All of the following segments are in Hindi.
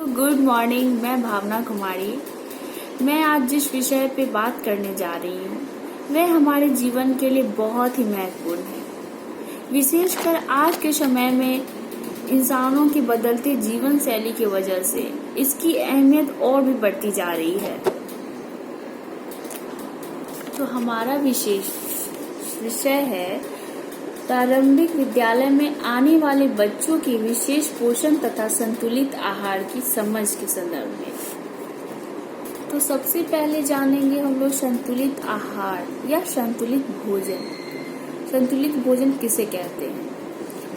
Good morning. मैं भावना कुमारी। मैं आज जिस विषय पे बात करने जा रही हूँ वह हमारे जीवन के लिए बहुत ही महत्वपूर्ण है। विशेषकर आज के समय में इंसानों की बदलती जीवन शैली की वजह से इसकी अहमियत और भी बढ़ती जा रही है। तो हमारा विशेष विषय है प्रारंभिक विद्यालय में आने वाले बच्चों की विशेष पोषण तथा संतुलित आहार की समझ के संदर्भ में। तो सबसे पहले जानेंगे हम लोग संतुलित आहार या संतुलित भोजन। संतुलित भोजन किसे कहते हैं?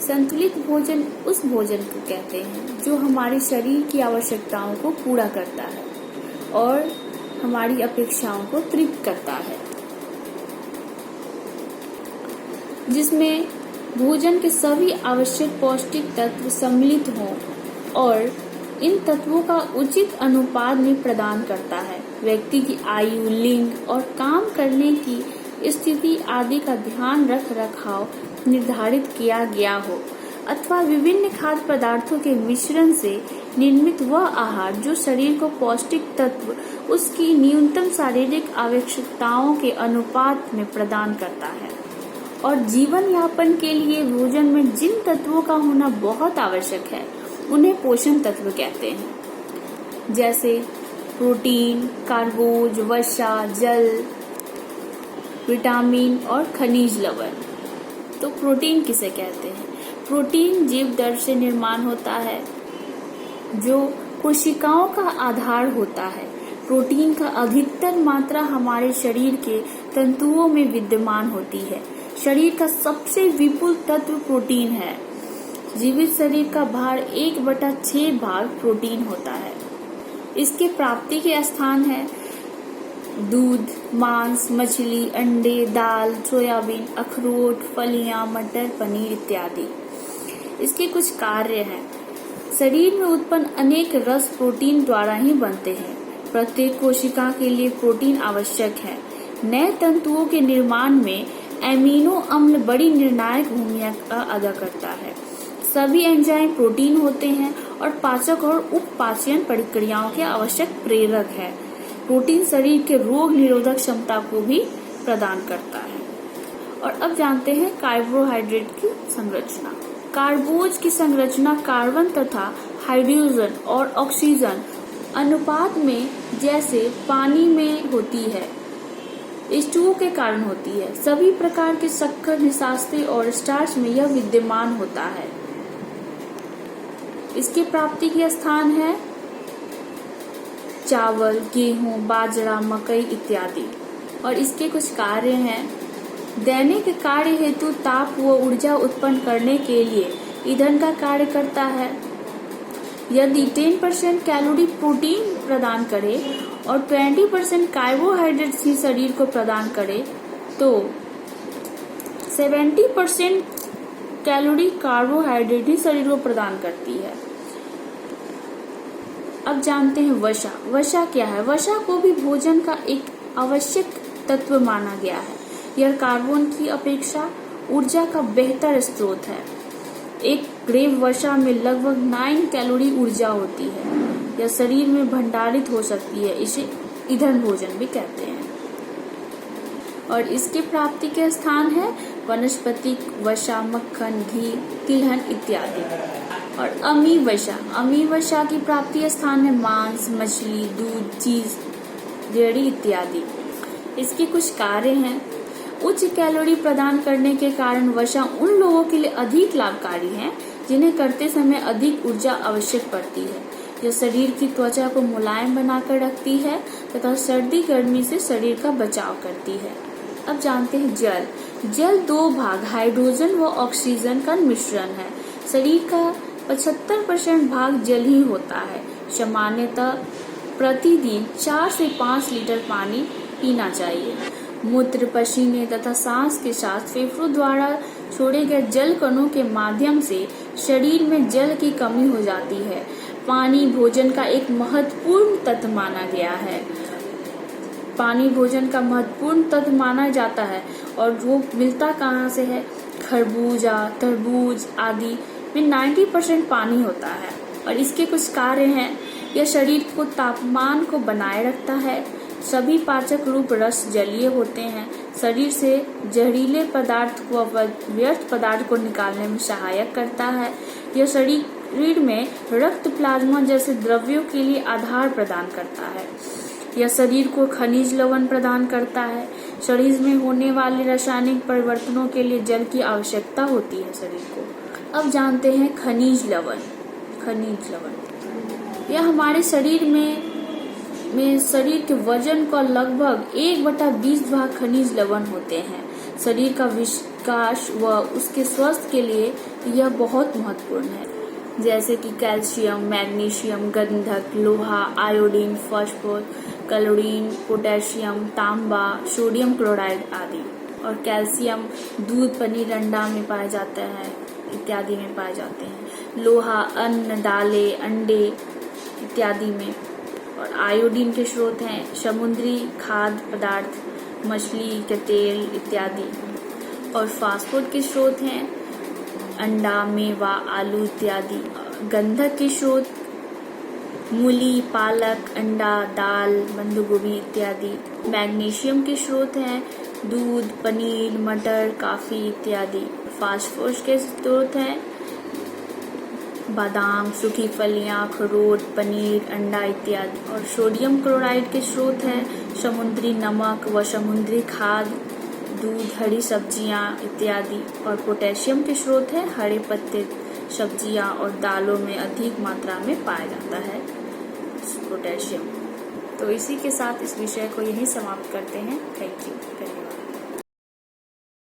संतुलित भोजन उस भोजन को कहते हैं जो हमारे शरीर की आवश्यकताओं को पूरा करता है और हमारी अपेक्षाओं को तृप्त करता है, जिसमें भोजन के सभी आवश्यक पौष्टिक तत्व सम्मिलित हों और इन तत्वों का उचित अनुपात में प्रदान करता है। व्यक्ति की आयु, लिंग और काम करने की स्थिति आदि का ध्यान रख रखाव निर्धारित किया गया हो अथवा विभिन्न खाद्य पदार्थों के मिश्रण से निर्मित वह आहार जो शरीर को पौष्टिक तत्व उसकी न्यूनतम शारीरिक आवश्यकताओं के अनुपात में प्रदान करता है। और जीवन यापन के लिए भोजन में जिन तत्वों का होना बहुत आवश्यक है उन्हें पोषण तत्व कहते हैं, जैसे प्रोटीन, कार्बोज, वसा, जल, विटामिन और खनिज लवण। तो प्रोटीन किसे कहते हैं? प्रोटीन जीव दर से निर्माण होता है जो कोशिकाओं का आधार होता है। प्रोटीन का अधिकतर मात्रा हमारे शरीर के तंतुओं में विद्यमान होती है। शरीर का सबसे विपुल तत्व प्रोटीन है। जीवित शरीर का भार 1/6 भाग प्रोटीन होता है। इसके प्राप्ति के स्थान है दूध, मांस, मछली, अंडे, दाल, सोयाबीन, अखरोट, फलियां, मटर, पनीर इत्यादि। इसके कुछ कार्य हैं। शरीर में उत्पन्न अनेक रस प्रोटीन द्वारा ही बनते हैं। प्रत्येक कोशिका के लिए प्रोटीन आवश्यक है। नए तंतुओं के निर्माण में एमिनो अम्ल बड़ी निर्णायक भूमिका अदा करता है। सभी एंजाइम प्रोटीन होते हैं और पाचक और उपपाचन प्रक्रियाओं के आवश्यक प्रेरक है। प्रोटीन शरीर के रोग निरोधक क्षमता को भी प्रदान करता है। और अब जानते हैं कार्बोहाइड्रेट की संरचना। कार्बोज की संरचना कार्बन तथा हाइड्रोजन और ऑक्सीजन अनुपात में जैसे पानी में होती है H2O के कारण होती है। सभी प्रकार के शक्कर, निशास्ते और स्टार्च में यह विद्यमान होता है। इसके प्राप्ति के स्थान है चावल, गेहूं, बाजरा, मकई इत्यादि। और इसके कुछ कार्य हैं। दैनिक कार्य हेतु ताप व ऊर्जा उत्पन्न करने के लिए ईंधन का कार्य करता है। यदि 10% कैलोरी प्रोटीन प्रदान करे और 20% कार्बोहाइड्रेट ही शरीर को प्रदान करे तो 70% कैलोरी कार्बोहाइड्रेट ही शरीर को प्रदान करती है। अब जानते हैं वसा। वसा क्या है? वसा को भी भोजन का एक आवश्यक तत्व माना गया है। यह कार्बन की अपेक्षा ऊर्जा का बेहतर स्रोत है। एक ग्रेव वसा में लगभग 9 कैलोरी ऊर्जा होती है। यह शरीर में भंडारित हो सकती है। इसे ईंधन भोजन भी कहते हैं। और इसके प्राप्ति के स्थान है वनस्पतिक वसा, मक्खन, घी, तिलहन इत्यादि। और अमी वसा की प्राप्ति स्थान है मांस, मछली, दूध, चीज, डेयरी इत्यादि। इसके कुछ कार्य हैं। उच्च कैलोरी प्रदान करने के कारण वसा उन लोगों के लिए अधिक लाभकारी है जिन्हें करते समय अधिक ऊर्जा आवश्यक पड़ती है। यह शरीर की त्वचा को मुलायम बनाकर रखती है तथा सर्दी गर्मी से शरीर का बचाव करती है। अब जानते हैं जल। जल 2 भाग हाइड्रोजन व ऑक्सीजन का मिश्रण है। शरीर का 75% भाग जल ही होता है। सामान्यतः प्रतिदिन 4 से 5 लीटर पानी पीना चाहिए। मूत्र, पसीने तथा सांस के साथ फेफड़ों द्वारा छोड़े गए जल कणों के माध्यम से शरीर में जल की कमी हो जाती है। पानी भोजन का एक महत्वपूर्ण तत्व माना गया है। पानी भोजन का महत्वपूर्ण तत्व माना जाता है और वो मिलता कहाँ से है? खरबूजा, तरबूज आदि में 90% पानी होता है। और इसके कुछ कार्य हैं। यह शरीर को तापमान को बनाए रखता है। सभी पाचक रूप रस जलीय होते हैं। शरीर से जहरीले पदार्थ को व्यर्थ पदार्थ को निकालने में सहायक करता है। यह शरीर में रक्त प्लाज्मा जैसे द्रव्यों के लिए आधार प्रदान करता है। यह शरीर को खनिज लवण प्रदान करता है। शरीर में होने वाले रासायनिक परिवर्तनों के लिए जल की आवश्यकता होती है शरीर को। अब जानते हैं खनिज लवण। खनिज लवण यह हमारे शरीर में शरीर के वजन का लगभग 1/20 भाग खनिज लवण होते हैं। शरीर का विकास व उसके स्वास्थ्य के लिए यह बहुत महत्वपूर्ण है, जैसे कि कैल्शियम, मैग्नीशियम, गंधक, लोहा, आयोडीन, फास्फोरस, क्लोरीन, पोटेशियम, तांबा, सोडियम क्लोराइड आदि। और कैल्शियम दूध, पनीर, अंडा में पाया जाता है इत्यादि में पाए जाते हैं। लोहा अन्न, दालें, अंडे इत्यादि में। और आयोडीन के स्रोत हैं समुद्री खाद्य पदार्थ, मछली के तेल इत्यादि। और फास्फोरस के स्रोत हैं अंडा, मेवा, आलू इत्यादि। गंधक के स्रोत मूली, पालक, अंडा, दाल, बंद गोभी इत्यादि। मैग्नीशियम के स्रोत हैं दूध, पनीर, मटर, कॉफी इत्यादि। फास्फोरस के स्रोत हैं बादाम, सूखी फलियां, अखरोट, पनीर, अंडा इत्यादि। और सोडियम क्लोराइड के स्रोत हैं समुद्री नमक व समुद्री खाद्य, दूध, हरी सब्जियां इत्यादि। और पोटेशियम के स्रोत हैं हरे पत्ते, सब्जियां और दालों में अधिक मात्रा में पाया जाता है पोटेशियम। तो इसी के साथ इस विषय को यहीं समाप्त करते हैं। थैंक यू, धन्यवाद।